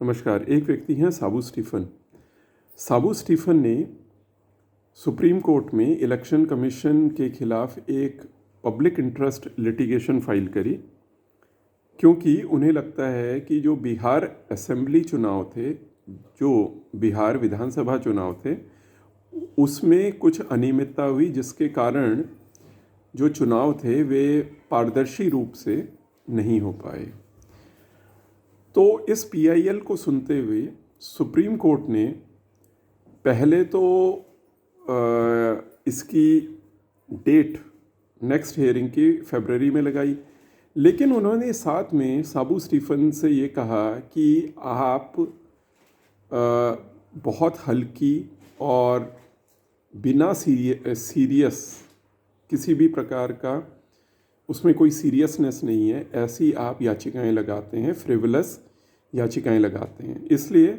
नमस्कार। एक व्यक्ति हैं साबू स्टीफन। साबू स्टीफन ने सुप्रीम कोर्ट में इलेक्शन कमीशन के खिलाफ एक पब्लिक इंटरेस्ट लिटिगेशन फाइल करी, क्योंकि उन्हें लगता है कि जो बिहार असेंबली चुनाव थे, जो बिहार विधानसभा चुनाव थे, उसमें कुछ अनियमितता हुई, जिसके कारण जो चुनाव थे वे पारदर्शी रूप से नहीं हो पाए। तो इस पीआईएल को सुनते हुए सुप्रीम कोर्ट ने पहले तो इसकी डेट नेक्स्ट हियरिंग की फरवरी में लगाई, लेकिन उन्होंने साथ में साबू स्टीफन से ये कहा कि आप बहुत हल्की और बिना सीरियस किसी भी प्रकार का उसमें कोई सीरियसनेस नहीं है, ऐसी आप याचिकाएं लगाते हैं, फ्रिवलस याचिकाएं लगाते हैं। इसलिए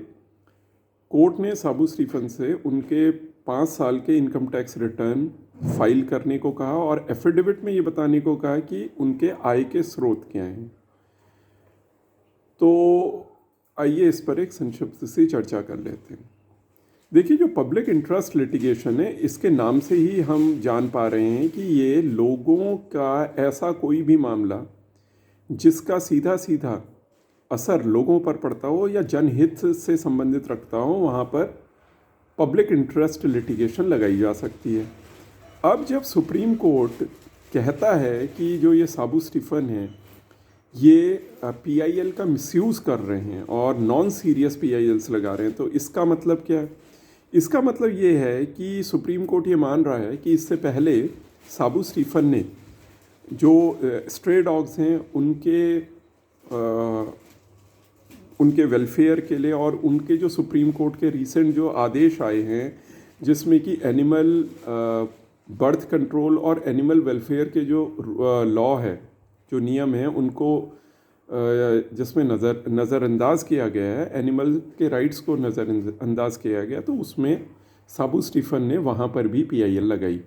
कोर्ट ने साबू स्टीफन से उनके 5 साल के इनकम टैक्स रिटर्न फाइल करने को कहा और एफिडेविट में ये बताने को कहा कि उनके आय के स्रोत क्या हैं। तो आइए इस पर एक संक्षिप्त सी चर्चा कर लेते हैं। देखिए, जो पब्लिक इंटरेस्ट लिटिगेशन है, इसके नाम से ही हम जान पा रहे हैं कि ये लोगों का ऐसा कोई भी मामला जिसका सीधा सीधा असर लोगों पर पड़ता हो या जनहित से संबंधित रखता हो, वहाँ पर पब्लिक इंटरेस्ट लिटिगेशन लगाई जा सकती है। अब जब सुप्रीम कोर्ट कहता है कि जो ये साबू स्टीफन हैं ये पीआईएल का मिसयूज़ कर रहे हैं और नॉन सीरियस पीआईएल्स लगा रहे हैं, तो इसका मतलब क्या है? इसका मतलब ये है कि सुप्रीम कोर्ट ये मान रहा है कि इससे पहले साबू स्टीफन ने जो स्ट्रे डॉग्स हैं उनके वेलफेयर के लिए और उनके जो सुप्रीम कोर्ट के रीसेंट जो आदेश आए हैं, जिसमें कि एनिमल बर्थ कंट्रोल और एनिमल वेलफेयर के जो लॉ है, जो नियम हैं, उनको जिसमें नज़रअंदाज किया गया है, एनिमल के राइट्स को नज़रअंदाज किया गया, तो उसमें साबू स्टीफन ने वहाँ पर भी पीआईएल लगाई।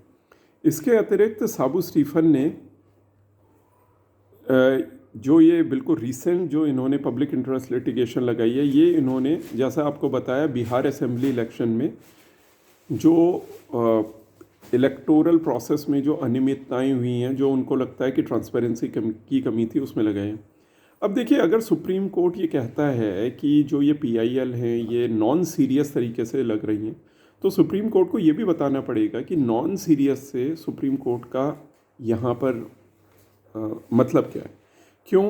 इसके अतिरिक्त साबू स्टीफन ने जो ये बिल्कुल रीसेंट जो इन्होंने पब्लिक इंटरेस्ट लिटिगेशन लगाई है, ये इन्होंने जैसा आपको बताया बिहार असेंबली इलेक्शन में जो इलेक्टोरल प्रोसेस में जो अनियमितताएं हुई हैं, जो उनको लगता है कि ट्रांसपेरेंसी की कमी थी, उसमें लगाए हैं। अब देखिए, अगर सुप्रीम कोर्ट ये कहता है कि जो ये पीआईएल हैं ये नॉन सीरियस तरीके से लग रही हैं, तो सुप्रीम कोर्ट को ये भी बताना पड़ेगा कि नॉन सीरियस से सुप्रीम कोर्ट का यहाँ पर मतलब क्या है। क्यों?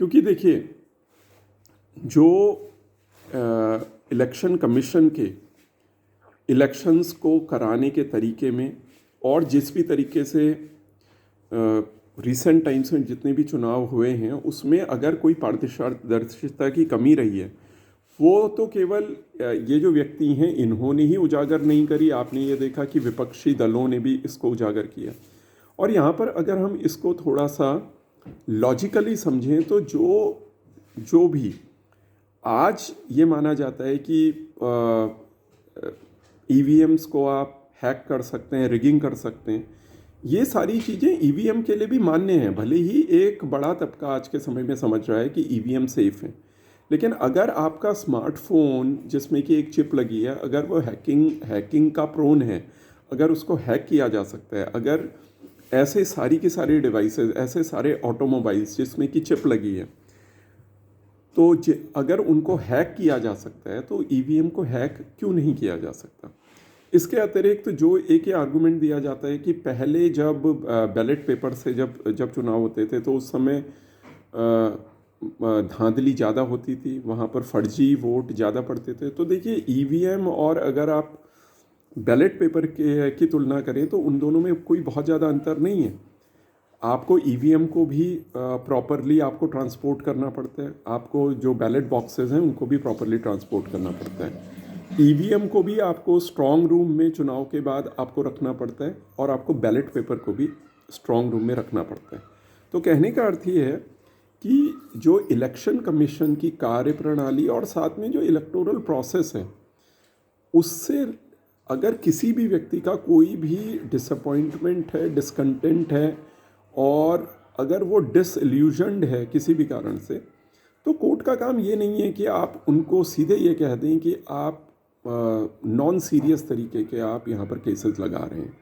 क्योंकि देखिए, जो इलेक्शन कमीशन के इलेक्शंस को कराने के तरीके में और जिस भी तरीके से रिसेंट टाइम्स में जितने भी चुनाव हुए हैं, उसमें अगर कोई पारदर्शिता की कमी रही है, वो तो केवल ये जो व्यक्ति हैं इन्होंने ही उजागर नहीं करी। आपने ये देखा कि विपक्षी दलों ने भी इसको उजागर किया। और यहाँ पर अगर हम इसको थोड़ा सा लॉजिकली समझें, तो जो भी आज ये माना जाता है कि ईवीएम्स को आप हैक कर सकते हैं, रिगिंग कर सकते हैं, ये सारी चीज़ें ईवीएम के लिए भी मान्य हैं। भले ही एक बड़ा तबका आज के समय में समझ रहा है कि ईवीएम सेफ है, लेकिन अगर आपका स्मार्टफोन जिसमें कि एक चिप लगी है, अगर वो हैकिंग का प्रोन है, अगर उसको हैक किया जा सकता है, अगर ऐसे सारी की सारी डिवाइसेस, ऐसे सारे ऑटोमोबाइल्स जिसमें कि चिप लगी है, तो अगर उनको हैक किया जा सकता है, तो ईवीएम को हैक क्यों नहीं किया जा सकता? इसके अतिरिक्त जो एक ये आर्गूमेंट दिया जाता है कि पहले जब बैलेट पेपर से जब चुनाव होते थे, तो उस समय धांधली ज़्यादा होती थी, वहाँ पर फर्जी वोट ज़्यादा पड़ते थे। तो देखिए, ईवीएम और अगर आप बैलेट पेपर की तुलना करें, तो उन दोनों में कोई बहुत ज़्यादा अंतर नहीं है। आपको ईवीएम को भी प्रॉपरली आपको ट्रांसपोर्ट करना पड़ता है, आपको जो बैलेट बॉक्सेस हैं उनको भी प्रॉपरली ट्रांसपोर्ट करना पड़ता है, ईवीएम को भी आपको स्ट्रॉन्ग रूम में चुनाव के बाद आपको रखना पड़ता है, और आपको बैलेट पेपर को भी स्ट्रॉन्ग रूम में रखना पड़ता है। तो कहने का अर्थ ये है कि जो इलेक्शन कमीशन की कार्यप्रणाली और साथ में जो इलेक्टोरल प्रोसेस है, उससे अगर किसी भी व्यक्ति का कोई भी डिसअपॉइंटमेंट है, डिसकंटेंट है, और अगर वो डिसइल्यूजन्ड है किसी भी कारण से, तो कोर्ट का काम ये नहीं है कि आप उनको सीधे ये कह दें कि आप नॉन सीरियस तरीके के आप यहाँ पर केसेस लगा रहे हैं।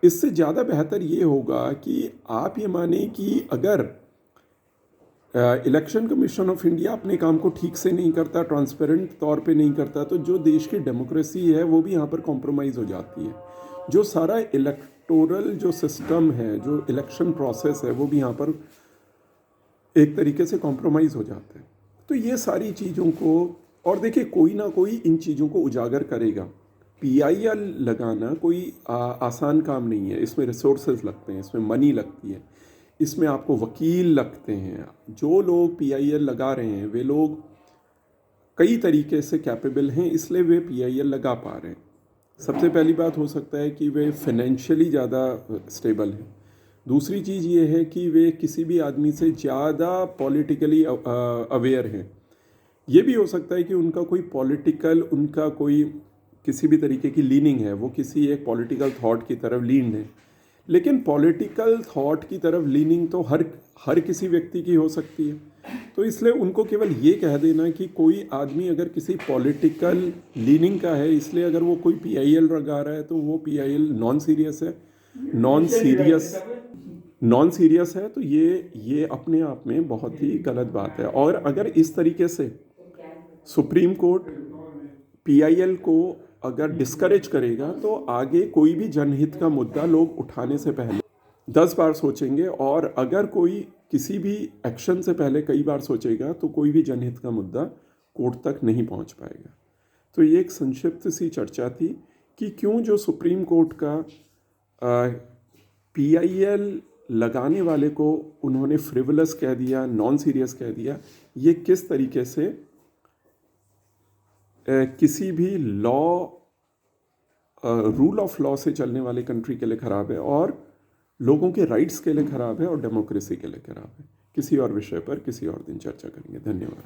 इससे ज़्यादा बेहतर ये होगा कि आप ये माने कि अगर इलेक्शन कमीशन ऑफ इंडिया अपने काम को ठीक से नहीं करता, ट्रांसपेरेंट तौर पे नहीं करता, तो जो देश की डेमोक्रेसी है वो भी यहाँ पर कॉम्प्रोमाइज़ हो जाती है। जो सारा इलेक्टोरल जो सिस्टम है, जो इलेक्शन प्रोसेस है, वो भी यहाँ पर एक तरीके से कॉम्प्रोमाइज़ हो जाता है। तो ये सारी चीज़ों को, और देखिए कोई ना कोई इन चीज़ों को उजागर करेगा। PIL लगाना कोई आसान काम नहीं है। इसमें रिसोर्सेज लगते हैं, इसमें मनी लगती है, इसमें आपको वकील लगते हैं। जो लोग PIL लगा रहे हैं वे लोग कई तरीके से कैपेबल हैं, इसलिए वे PIL लगा पा रहे हैं। सबसे पहली बात हो सकता है कि वे फाइनेंशियली ज़्यादा स्टेबल हैं। दूसरी चीज़ ये है कि वे किसी भी आदमी से ज़्यादा पॉलिटिकली अवेयर हैं। ये भी हो सकता है कि उनका कोई किसी भी तरीके की लीनिंग है, वो किसी एक पॉलिटिकल थॉट की तरफ लीन है। लेकिन पॉलिटिकल थॉट की तरफ लीनिंग तो हर किसी व्यक्ति की हो सकती है। तो इसलिए उनको केवल ये कह देना कि कोई आदमी अगर किसी पॉलिटिकल लीनिंग का है, इसलिए अगर वो कोई PIL लगा रहा है तो वो PIL नॉन सीरियस है, नॉन सीरियस है। तो ये अपने आप में बहुत ही गलत बात है। और अगर इस तरीके से सुप्रीम कोर्ट PIL को अगर डिस्करेज करेगा तो आगे कोई भी जनहित का मुद्दा लोग उठाने से पहले 10 बार सोचेंगे, और अगर कोई किसी भी एक्शन से पहले कई बार सोचेगा तो कोई भी जनहित का मुद्दा कोर्ट तक नहीं पहुंच पाएगा। तो ये एक संक्षिप्त सी चर्चा थी कि क्यों जो सुप्रीम कोर्ट का PIL लगाने वाले को उन्होंने फ्रिवलस कह दिया, नॉन सीरियस कह दिया। ये किस तरीके से किसी भी रूल ऑफ लॉ से चलने वाले कंट्री के लिए ख़राब है, और लोगों के राइट्स के लिए ख़राब है, और डेमोक्रेसी के लिए ख़राब है। किसी और विषय पर किसी और दिन चर्चा करेंगे। धन्यवाद।